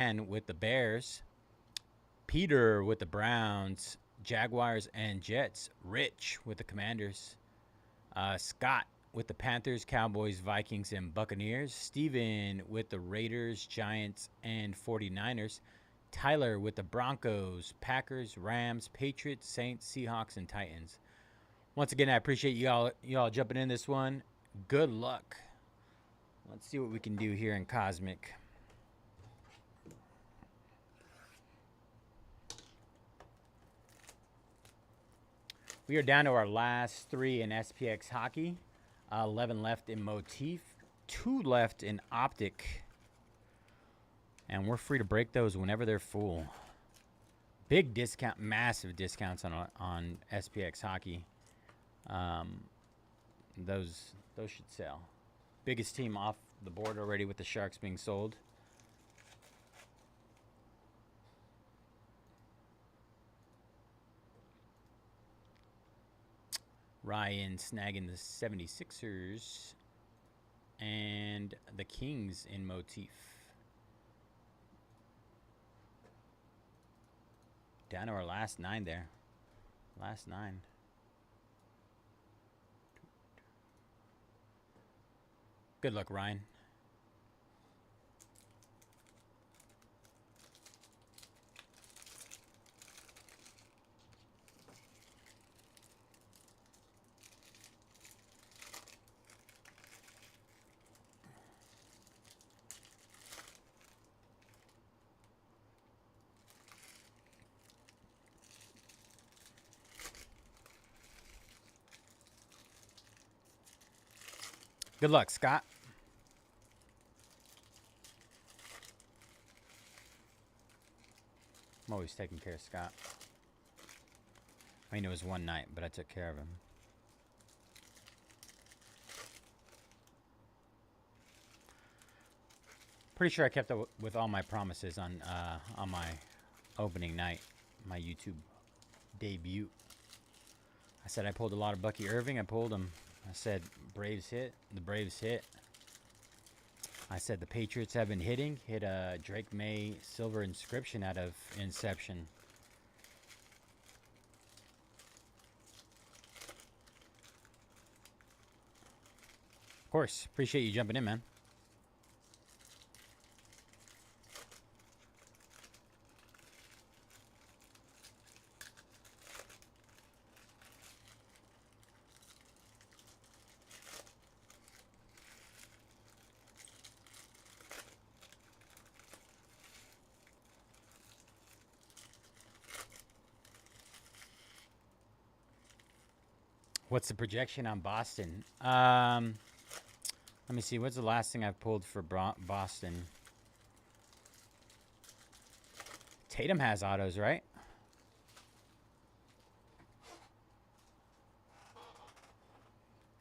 And with the Bears, Peter with the Browns, Jaguars, and Jets. Rich with the Commanders. Scott with the Panthers, Cowboys, Vikings, and Buccaneers. Steven with the Raiders, Giants, and 49ers. Tyler with the Broncos, Packers, Rams, Patriots, Saints, Seahawks, and Titans. Once again, I appreciate y'all jumping in this one. Good luck. Let's see what we can do here in Cosmic. We are down to our last 3 in SPX Hockey. 11 left in Motif. 2 left in Optic. And we're free to break those whenever they're full. Big discount, massive discounts on SPX Hockey. Those should sell. Biggest team off the board already with the Sharks being sold. Ryan snagging the 76ers and the Kings in Motif. Down to our last 9 there. Last 9. Good luck, Ryan. Good luck, Scott. I'm always taking care of Scott. I mean, it was one night, but I took care of him. Pretty sure I kept up with all my promises on my opening night, my YouTube debut. I said I pulled a lot of Bucky Irving. I pulled him. I said Braves hit. The Braves hit. I said the Patriots have been hitting. Hit a Drake May silver inscription out of Inception. Of course. Appreciate you jumping in, man. What's the projection on Boston? Let me see. What's the last thing I've pulled for Boston? Tatum has autos, right?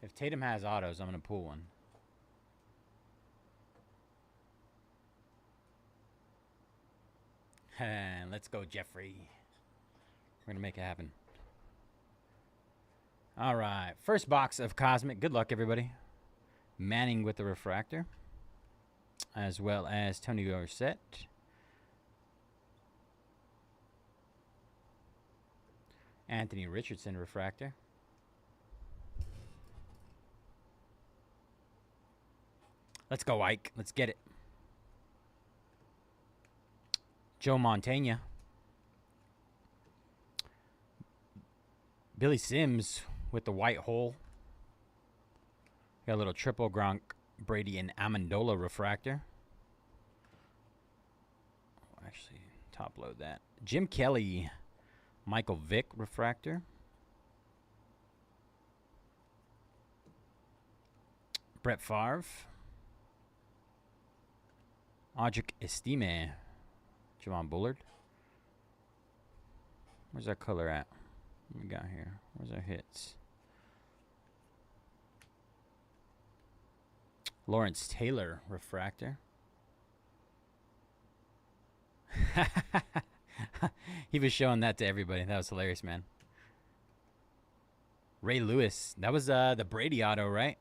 If Tatum has autos, I'm going to pull one. Let's go, Jeffrey. We're going to make it happen. All right. First box of Cosmic. Good luck, everybody. Manning with the refractor, as well as Tony Dorsett. Anthony Richardson refractor. Let's go, Ike. Let's get it. Joe Montana. Billy Sims with the white hole. Got a little triple Gronk, Brady, and Amendola refractor. Actually, top load that. Jim Kelly, Michael Vick refractor. Brett Favre. Audric Estime. Javon Bullard. Where's our color at? What we got here? Where's our hits? Lawrence Taylor refractor. He was showing that to everybody. That was hilarious, man. Ray Lewis. That was the Brady auto, right?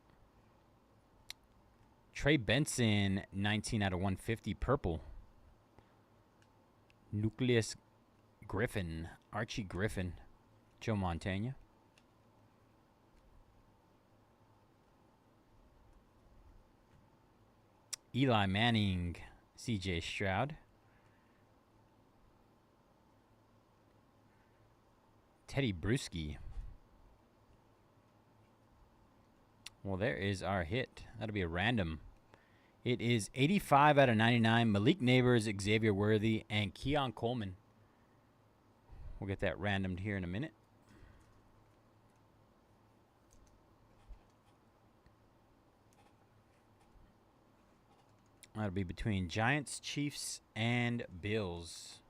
Trey Benson, 19 out of 150, purple. Nucleus Griffin. Archie Griffin. Joe Montana. Eli Manning. CJ Stroud. Teddy Bruschi. Well, there is our hit. That'll be a random. It is 85 out of 99. Malik Neighbors, Xavier Worthy, and Keon Coleman. We'll get that randomed here in a minute. That'll be between Giants, Chiefs, and Bills.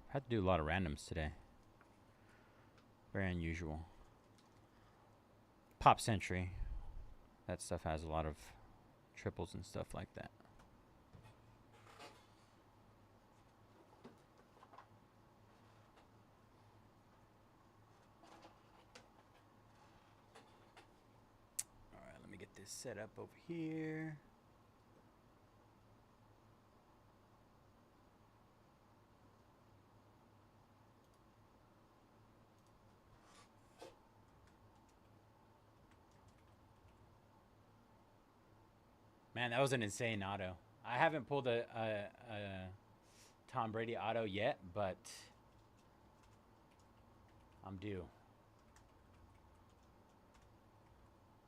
Had to do a lot of randoms today. Very unusual. Pop Century. That stuff has a lot of triples and stuff like that. All right, let me get this set up over here. Man, that was an insane auto. I haven't pulled a Tom Brady auto yet, but I'm due.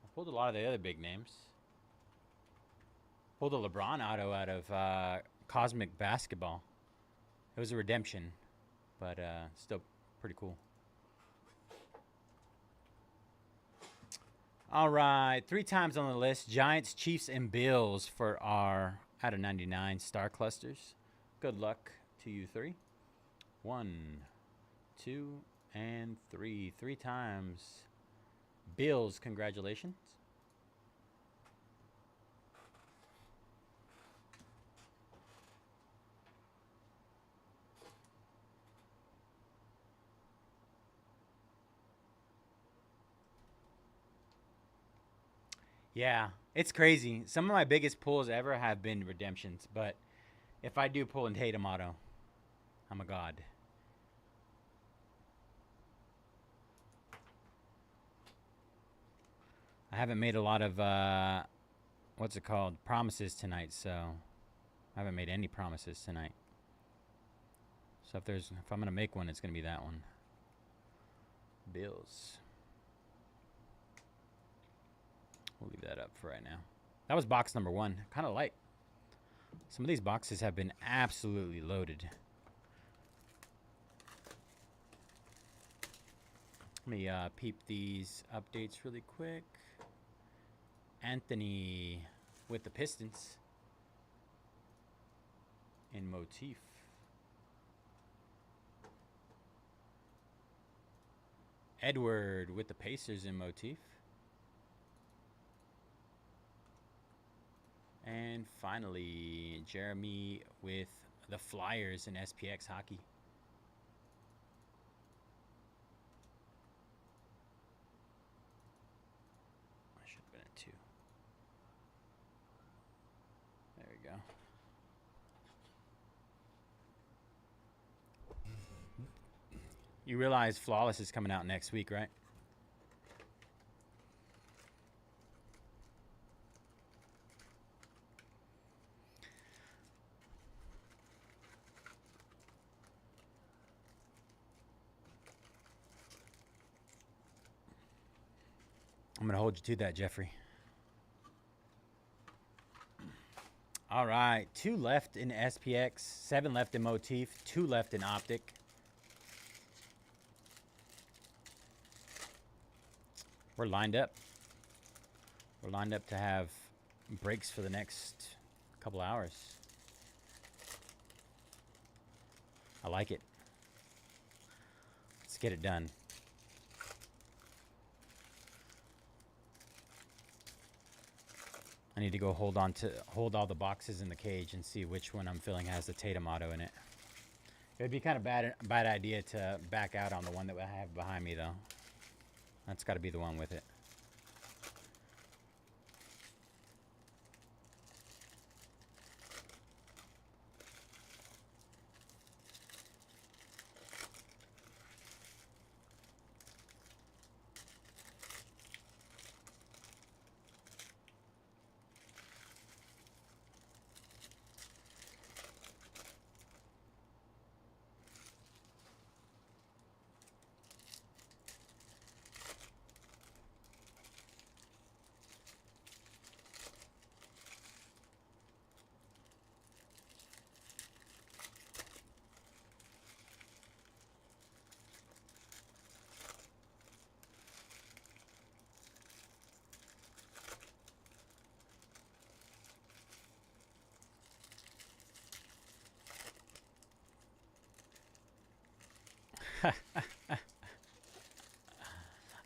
I pulled a lot of the other big names. Pulled a LeBron auto out of Cosmic Basketball. It was a redemption, but still pretty cool. All right, 3 times on the list. Giants, Chiefs, and Bills for our out of 99 star clusters. Good luck to you 3. 1, 2, and 3. 3 times. Bills, congratulations. Yeah, it's crazy. Some of my biggest pulls ever have been redemptions, but if I do pull a Tatum auto, I'm a god. I haven't made a lot of, what's it called, promises tonight, so I haven't made any promises tonight. So if I'm going to make one, it's going to be that one. Bills. We'll leave that up for right now. That was box number 1. Kind of light. Some of these boxes have been absolutely loaded. Let me peep these updates really quick. Anthony with the Pistons in motif. Edward with the Pacers in motif. And finally, Jeremy with the Flyers in SPX hockey. I should have been at 2. There we go. You realize Flawless is coming out next week, right? I'm going to hold you to that, Jeffrey. All right. 2 left in SPX, 7 left in motif, 2 left in optic. We're lined up. We're lined up to have breaks for the next couple hours. I like it. Let's get it done. I need to go hold all the boxes in the cage and see which one I'm feeling has the Tatum auto in it. It would be kind of bad idea to back out on the one that I have behind me, though. That's got to be the one with it.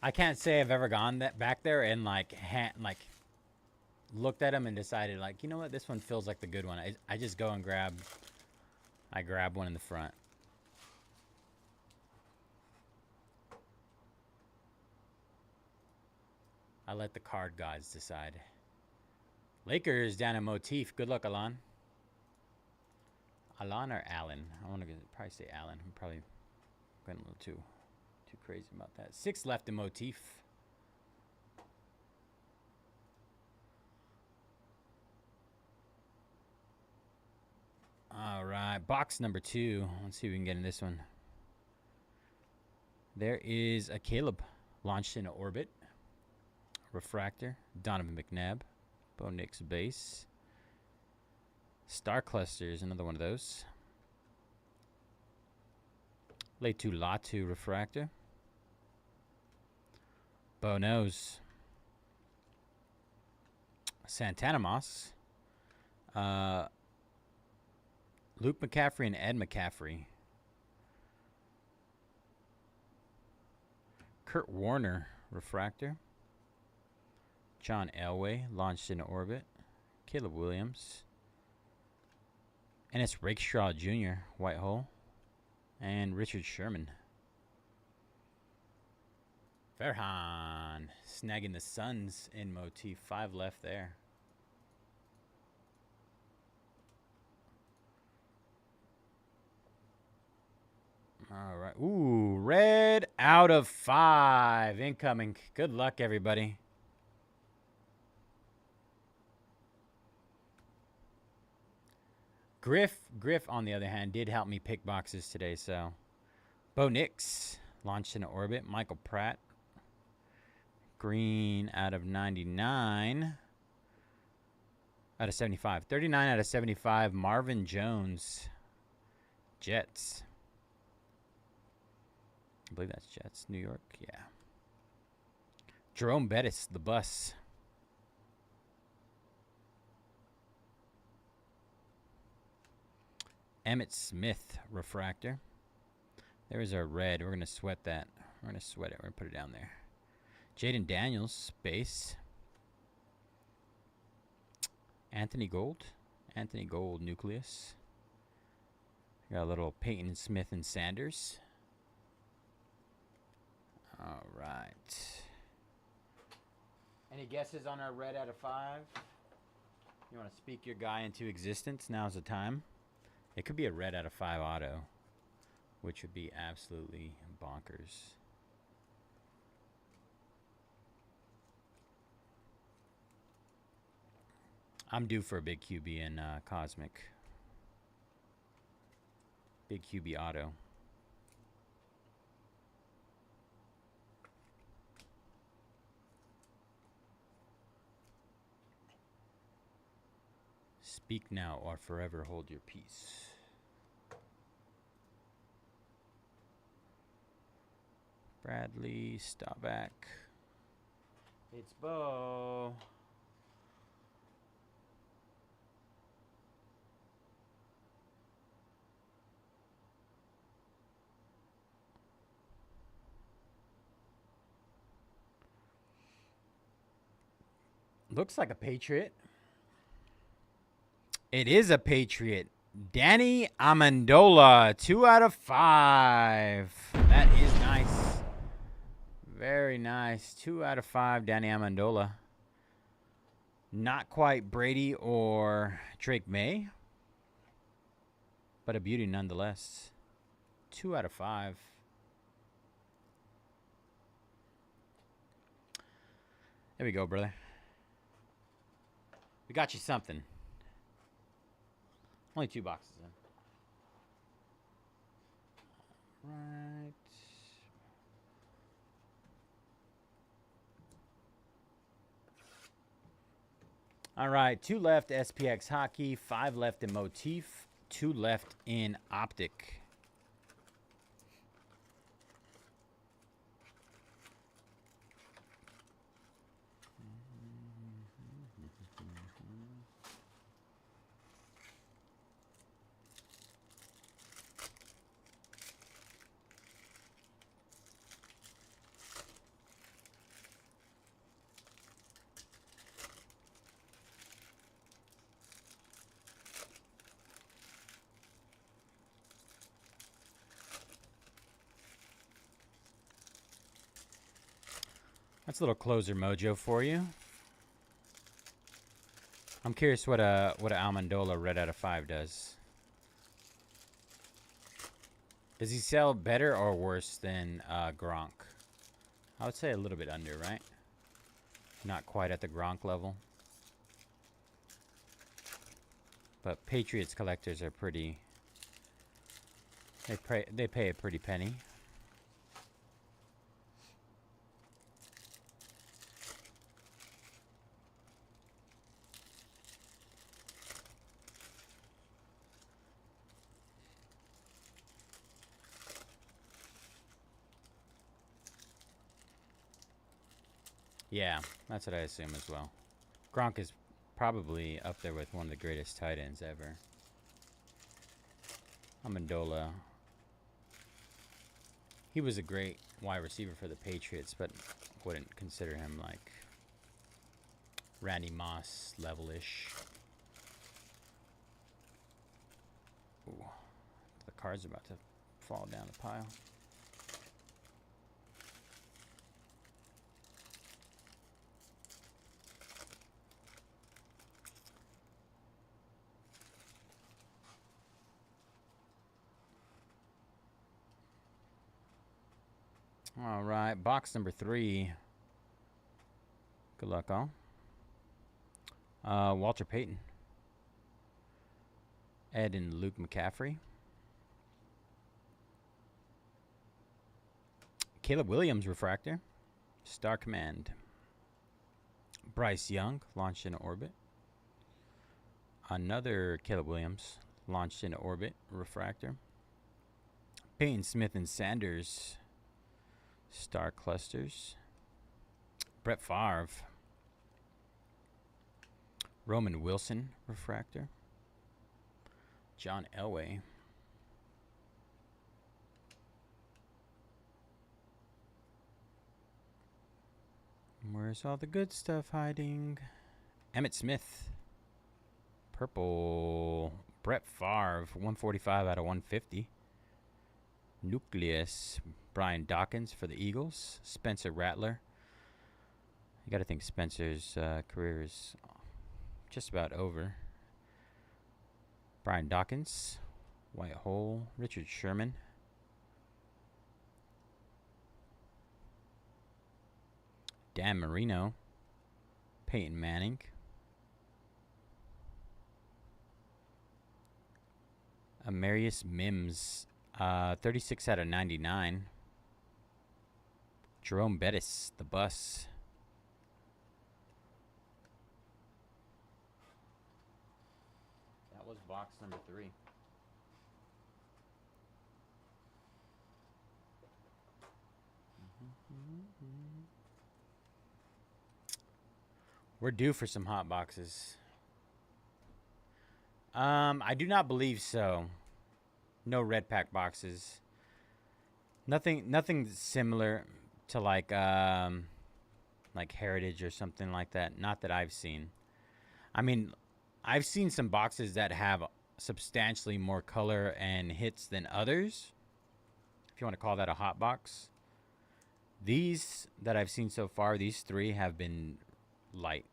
I can't say I've ever gone back there and like looked at them and decided like, you know what, this one feels like the good one. I just go and grab one in the front. I let the card gods decide. Lakers down in Motif. Good luck, Alon. Alon or Allen? I want to probably say Allen. I'm probably going a little too crazy about that. 6 left in Motif. All right, box number 2. Let's see if we can get in this one. There is a Caleb launched into orbit. Refractor. Donovan McNabb. Bo Nix base. Star Clusters, another one of those. Latu Latu refractor. Bo Nose. Santana Moss. Luke McCaffrey and Ed McCaffrey. Kurt Warner refractor. John Elway launched into orbit. Caleb Williams. And it's Rakestraw Jr., white hole. And Richard Sherman. Verhan snagging the Suns in Motif. 5 left there. All right. Ooh, red out of 5 incoming. Good luck, everybody. Griff, on the other hand, did help me pick boxes today, so. Bo Nix launched into orbit. Michael Pratt. Green out of 99. Out of 75. 39 out of 75. Marvin Jones. Jets. I believe that's Jets. New York, yeah. Jerome Bettis, the bus. Emmett Smith, refractor. There's our red. We're going to sweat that. We're going to sweat it. We're going to put it down there. Jaden Daniels, base. Anthony Gold. Anthony Gold, nucleus. Got a little Peyton Smith and Sanders. All right. Any guesses on our red out of 5? You want to speak your guy into existence? Now's the time. It could be a red out of 5 auto, which would be absolutely bonkers. I'm due for a big QB in Cosmic. Big QB auto. Speak now or forever hold your peace. Bradley, Staubach. It's Bo. Looks like a Patriot. It is a Patriot. Danny Amendola, 2 out of 5. That is nice. Very nice. 2 out of 5, Danny Amendola. Not quite Brady or Drake May, but a beauty nonetheless. 2 out of 5. There we go, brother. We got you something. Only 2 boxes in. Right. All right, 2 left SPX Hockey, 5 left in Motif, 2 left in Optic. That's a little closer mojo for you. I'm curious what a Amendola red out of 5 does. Does he sell better or worse than Gronk? I would say a little bit under, right? Not quite at the Gronk level. But Patriots collectors are pretty... They pay a pretty penny. Yeah, that's what I assume as well. Gronk is probably up there with one of the greatest tight ends ever. Amendola. He was a great wide receiver for the Patriots, but wouldn't consider him like Randy Moss level-ish. Ooh, the cards are about to fall down the pile. All right, box number 3. Good luck, all. Walter Payton. Ed and Luke McCaffrey. Caleb Williams refractor. Star Command. Bryce Young launched into orbit. Another Caleb Williams launched into orbit refractor. Peyton Smith and Sanders. Star clusters. Brett Favre. Roman Wilson refractor. John Elway. Where's all the good stuff hiding? Emmitt Smith. Purple. Brett Favre. 145 out of 150. Nucleus. Brian Dawkins for the Eagles. Spencer Rattler. You got to think Spencer's career is just about over. Brian Dawkins. White Hole. Richard Sherman. Dan Marino. Peyton Manning. Amarius Mims. 36 out of 99. Jerome Bettis, the bus. That was box number 3. We're due for some hot boxes. I do not believe so. No red pack boxes. Nothing similar to like Heritage or something like that. Not that I've seen. I mean, I've seen some boxes that have substantially more color and hits than others. If you want to call that a hot box. These that I've seen so far, these 3 have been light.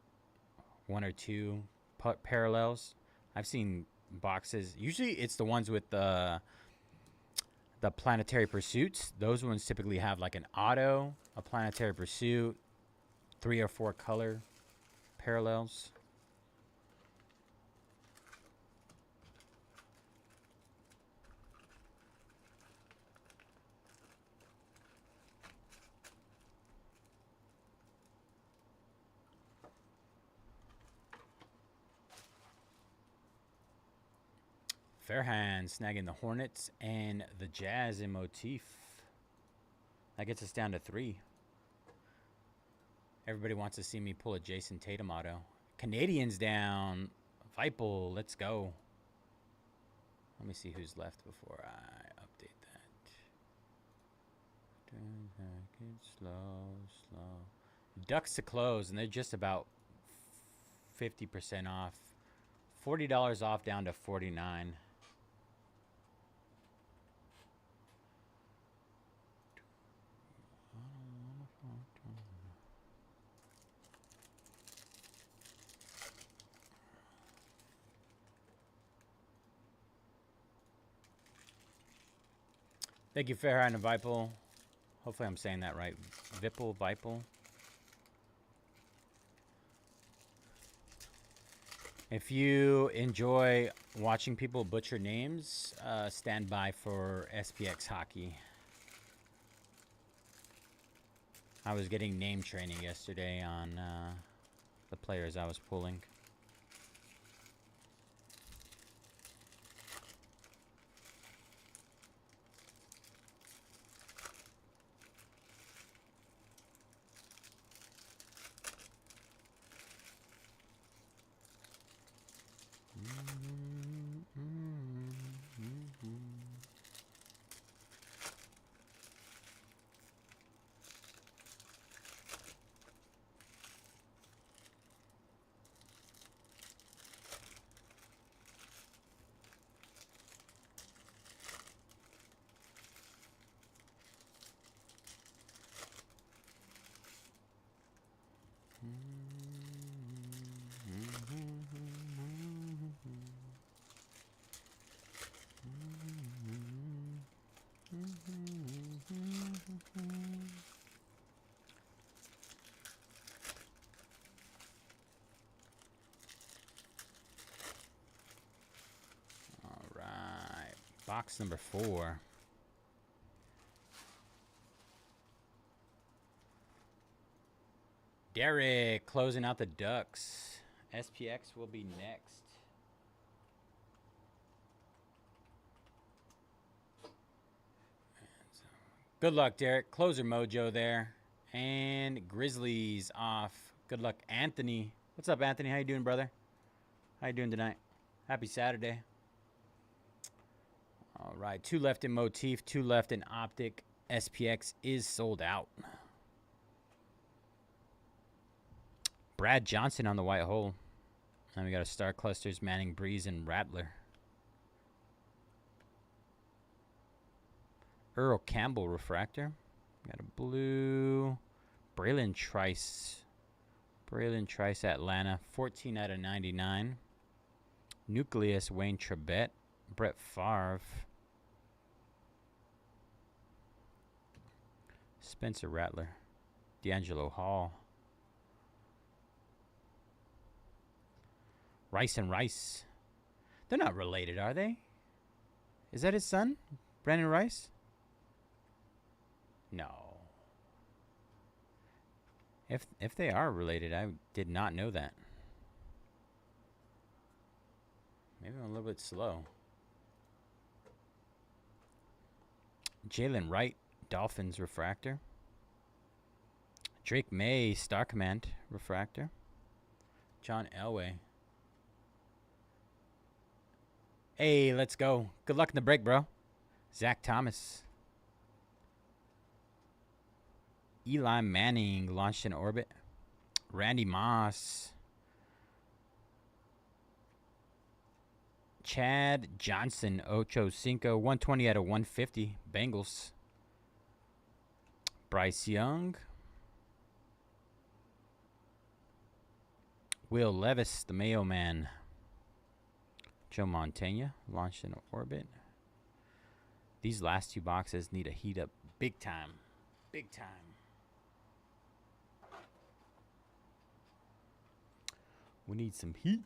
1 or 2 parallels. I've seen boxes. Usually it's the ones with the Planetary Pursuits. Those ones typically have like an auto, a Planetary Pursuit, 3 or 4 color parallels. Fairhand snagging the Hornets and the Jazz in motif. That gets us down to 3. Everybody wants to see me pull a Jason Tatum auto. Canadians down. Vipel, let's go. Let me see who's left before I update that. Slow. Ducks to close, and they're just about 50% off. $40 off down to $49. Thank you, Fairhine and Vipel. Hopefully I'm saying that right. Vipel. If you enjoy watching people butcher names, stand by for SPX hockey. I was getting name training yesterday on the players I was pulling. All right, box number 4. Derek closing out the Ducks. SPX will be next. Good luck, Derek. Closer mojo there. And Grizzlies off. Good luck, Anthony. What's up, Anthony? How you doing, brother? How you doing tonight? Happy Saturday. All right, 2 left in Motif, 2 left in Optic. SPX is sold out. Brad Johnson on the white hole. And we got a Star Clusters, Manning, Breeze, and Rattler. Earl Campbell refractor. Got a blue. Braylon Trice. Atlanta. 14 out of 99. Nucleus, Wayne Trebet. Brett Favre. Spencer Rattler. D'Angelo Hall. Rice and Rice. They're not related, are they? Is that his son? Brandon Rice? No. If they are related, I did not know that. Maybe I'm a little bit slow. Jalen Wright, Dolphins refractor. Drake May, Star Command refractor. John Elway. Hey, let's go. Good luck in the break, bro. Zach Thomas. Eli Manning launched in orbit. Randy Moss. Chad Johnson, Ocho Cinco, 120 out of 150. Bengals. Bryce Young. Will Levis, the Mayo Man. Joe Montana, launched in orbit. These last 2 boxes need a heat up big time. Big time. We need some heat.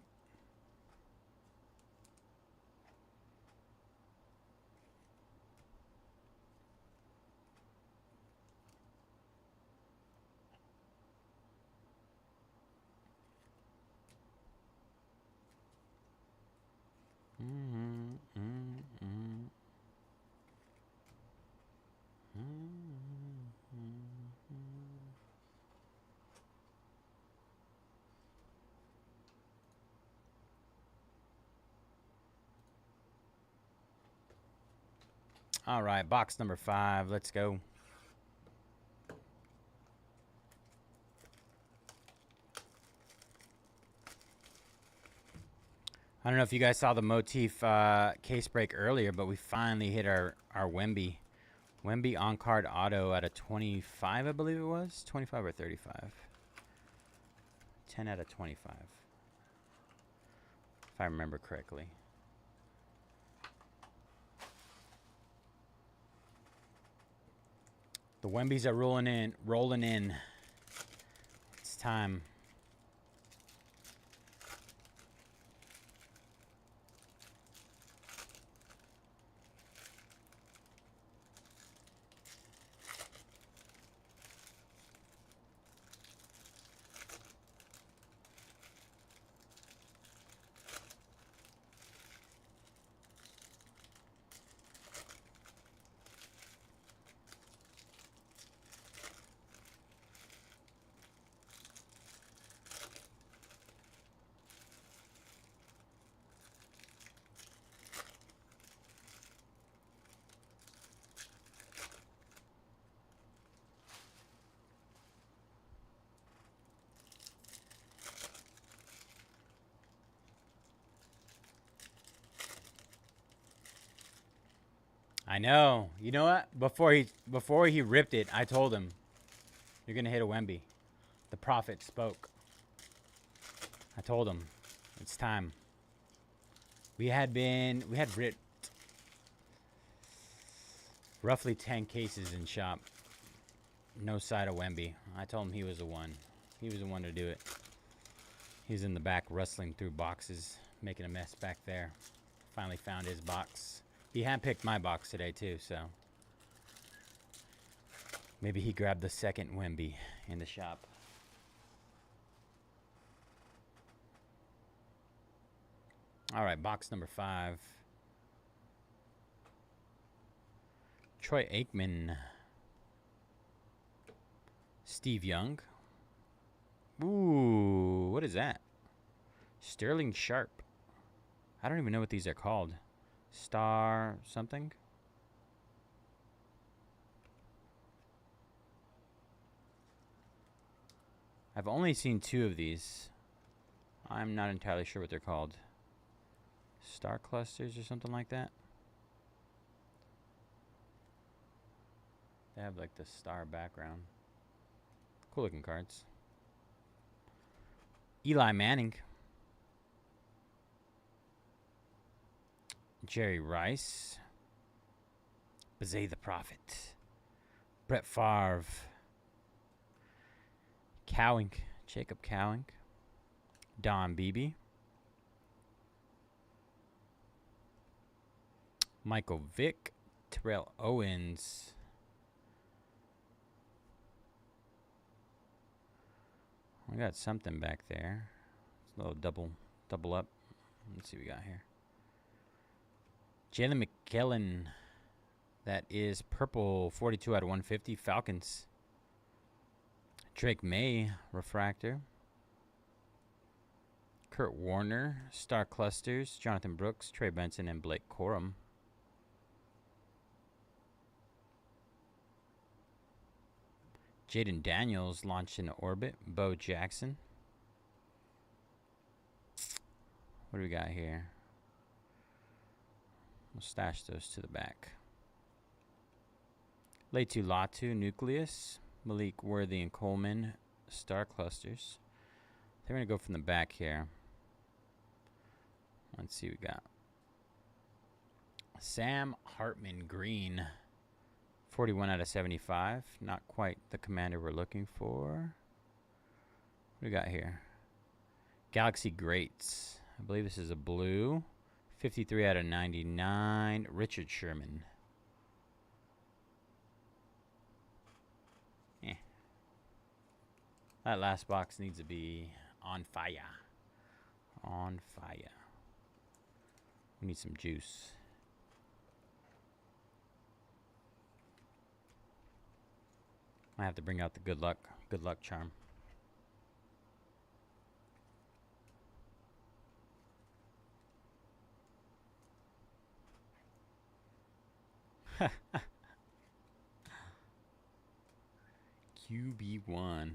All right, box number 5. Let's go. I don't know if you guys saw the Motif case break earlier, but we finally hit our Wemby. Wemby on-card auto at a 25, I believe it was. 25 or 35. 10 out of 25. If I remember correctly. The Wembies are rolling in. It's time. I know. You know what? Before he ripped it, I told him, "You're gonna hit a Wemby." The prophet spoke. I told him, it's time. We had ripped roughly 10 cases in shop. No side of Wemby. I told him he was the one. He was the one to do it. He was in the back rustling through boxes, making a mess back there. Finally found his box. He handpicked my box today too, so maybe he grabbed the second Wemby in the shop. All right, box number 5. Troy Aikman. Steve Young. Ooh, what is that? Sterling Sharp. I don't even know what these are called. Star something? I've only seen 2 of these. I'm not entirely sure what they're called. Star clusters or something like that. They have like the star background. Cool looking cards. Eli Manning. Jerry Rice. Bazay the Prophet. Brett Favre. Cowing. Jacob Cowing. Don Beebe. Michael Vick. Terrell Owens. We got something back there. It's a little double up. Let's see what we got here. Jalen McKellen. That is purple, 42 out of 150. Falcons. Drake May, refractor. Kurt Warner, Star Clusters. Jonathan Brooks, Trey Benson, and Blake Corum. Jaden Daniels launched into orbit. Bo Jackson. What do we got here? We'll stash those to the back. Latu Latu, Nucleus. Malik Worthy and Coleman, Star Clusters. They're going to go from the back here. Let's see what we got. Sam Hartman Green. 41 out of 75. Not quite the commander we're looking for. What do we got here? Galaxy Greats. I believe this is a blue. 53 out of 99. Richard Sherman. That last box needs to be on fire. On fire. We need some juice. I have to bring out the good luck charm. QB1.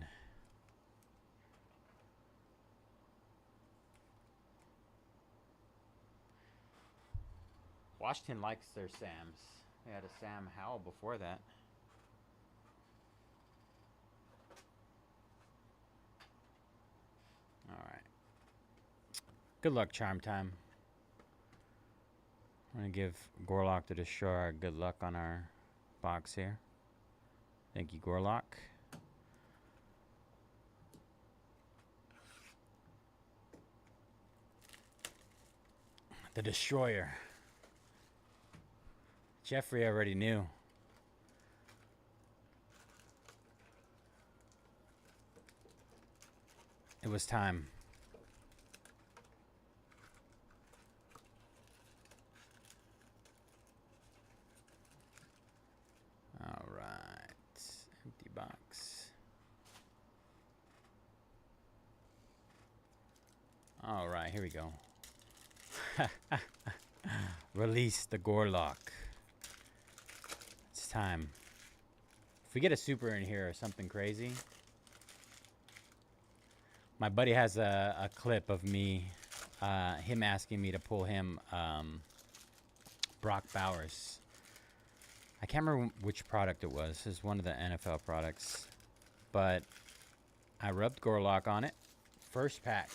Washington likes their Sams. They had a Sam Howell before that. All right. Good luck charm time. I'm going to give Gorlock the Destroyer good luck on our box here. Thank you, Gorlock. The Destroyer. Jeffrey already knew. It was time. All right. Empty box. All right, here we go. Release the Gorlock. It's time. If we get a super in here or something crazy. My buddy has a clip of me, him asking me to pull him Brock Bowers. I can't remember which product it was. It's one of the NFL products. But I rubbed Gorlock on it. First pack.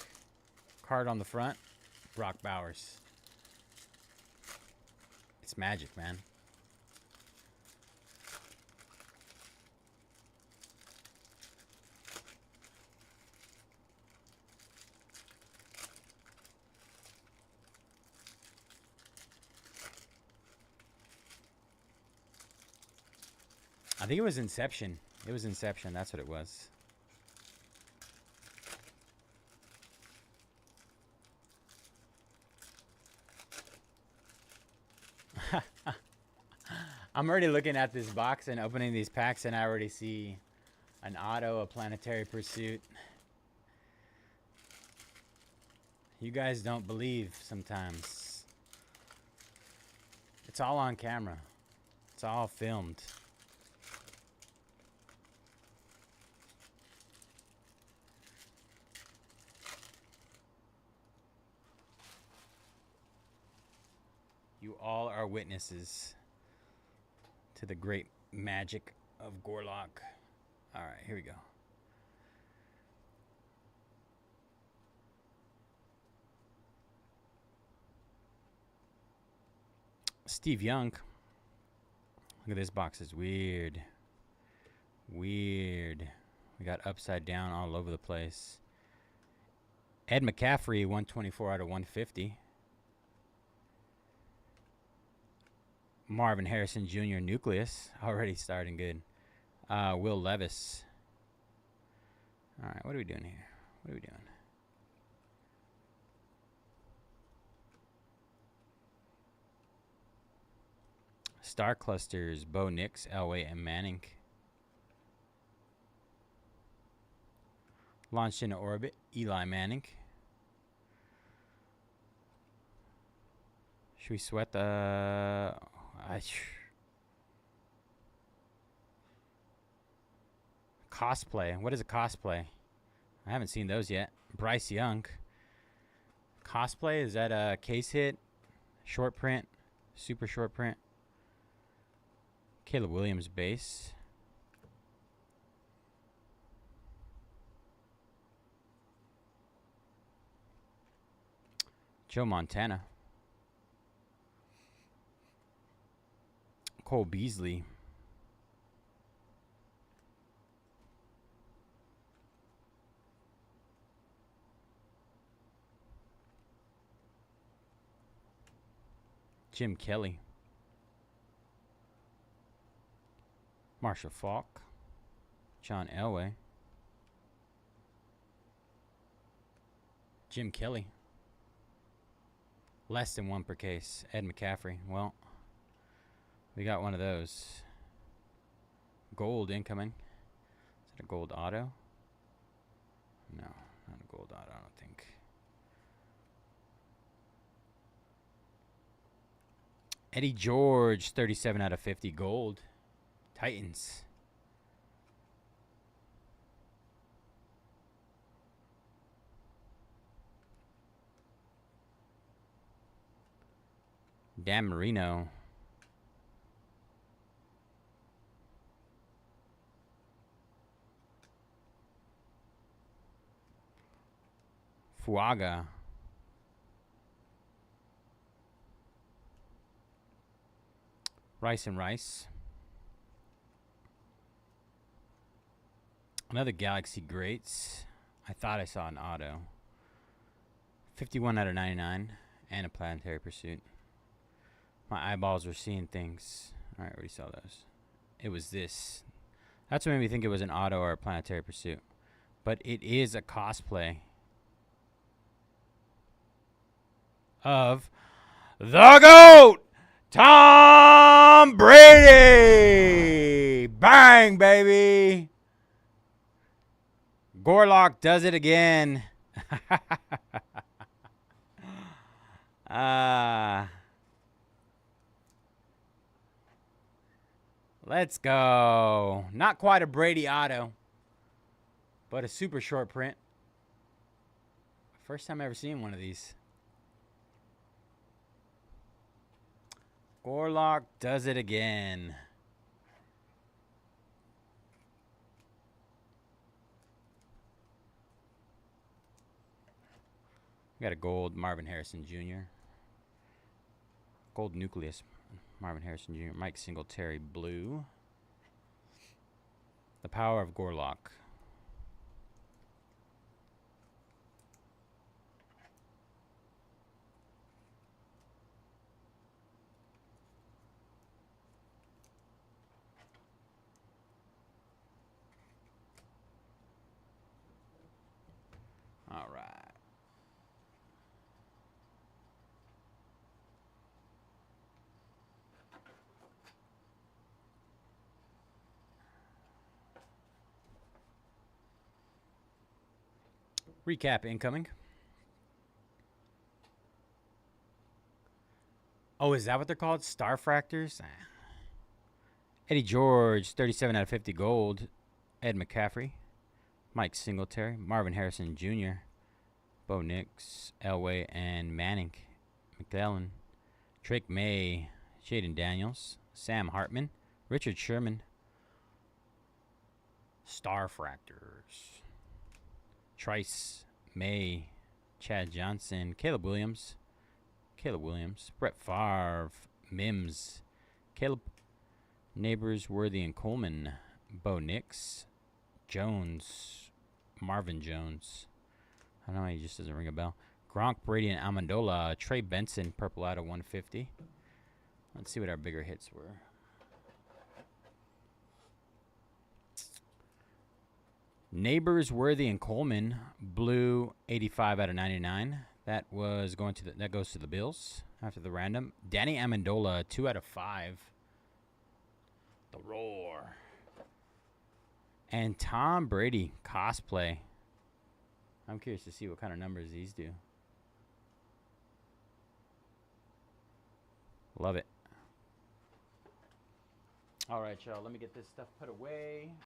Card on the front. Brock Bowers. It's magic, man. I think it was Inception. It was Inception. That's what it was. I'm already looking at this box and opening these packs, and I already see an auto, a Planetary Pursuit. You guys don't believe sometimes. It's all on camera. It's all filmed. You all are witnesses to the great magic of Gorlock. All right, here we go. Steve Young. Look at this box. It's weird. Weird. We got upside down all over the place. Ed McCaffrey, 124 out of 150. Marvin Harrison Jr. Nucleus, already starting good. Will Levis. All right, what are we doing here? What are we doing? Star Clusters, Bo Nix, Elway, and Manning. Launched into orbit, Eli Manning. Should we sweat the... Cosplay. What is a cosplay? I haven't seen those yet. Bryce Young. Cosplay, is that a case hit? Short print? Super short print? Caleb Williams base. Joe Montana. Cole Beasley. Jim Kelly. Marshall Faulk. John Elway. Jim Kelly. Less than one per case. Ed McCaffrey. Well, we got one of those. Gold incoming. Is it a gold auto? No, not a gold auto, I don't think. Eddie George, 37 out of 50 gold. Titans. Dan Marino. Fuaga. Rice and Rice. Another Galaxy Greats. I thought I saw an auto. 51 out of 99. And a Planetary Pursuit. My eyeballs were seeing things. Alright, already saw those. It was this. That's what made me think it was an auto or a Planetary Pursuit. But it is a cosplay of the GOAT, Tom Brady. Bang, baby. Gorlock does it again. Let's go. Not quite a Brady auto, but a super short print. First time I ever seen one of these. Gorlock does it again. We got a gold Marvin Harrison Jr. Gold Nucleus Marvin Harrison Jr. Mike Singletary blue. The power of Gorlock. All right. Recap incoming. Oh, is that what they're called? Starfractors? Eddie George, 37 out of 50 gold. Ed McCaffrey. Mike Singletary. Marvin Harrison Jr. Bo Nix. Elway and Manning. McDellin. Drake May. Jaden Daniels. Sam Hartman. Richard Sherman. Starfractors. Trice. May. Chad Johnson. Caleb Williams. Brett Favre. Mims. Caleb Neighbors, Worthy, and Coleman. Bo Nix. Jones. Marvin Jones. I don't know, he just doesn't ring a bell. Gronk, Brady, and Amendola. Trey Benson, purple out of 150. Let's see what our bigger hits were. Neighbors, Worthy, and Coleman. Blue, 85 out of 99. That goes to the Bills after the random. Danny Amendola, 2 out of 5. The Roar. And Tom Brady cosplay. I'm curious to see what kind of numbers these do. Love it. All right, y'all. Let me get this stuff put away.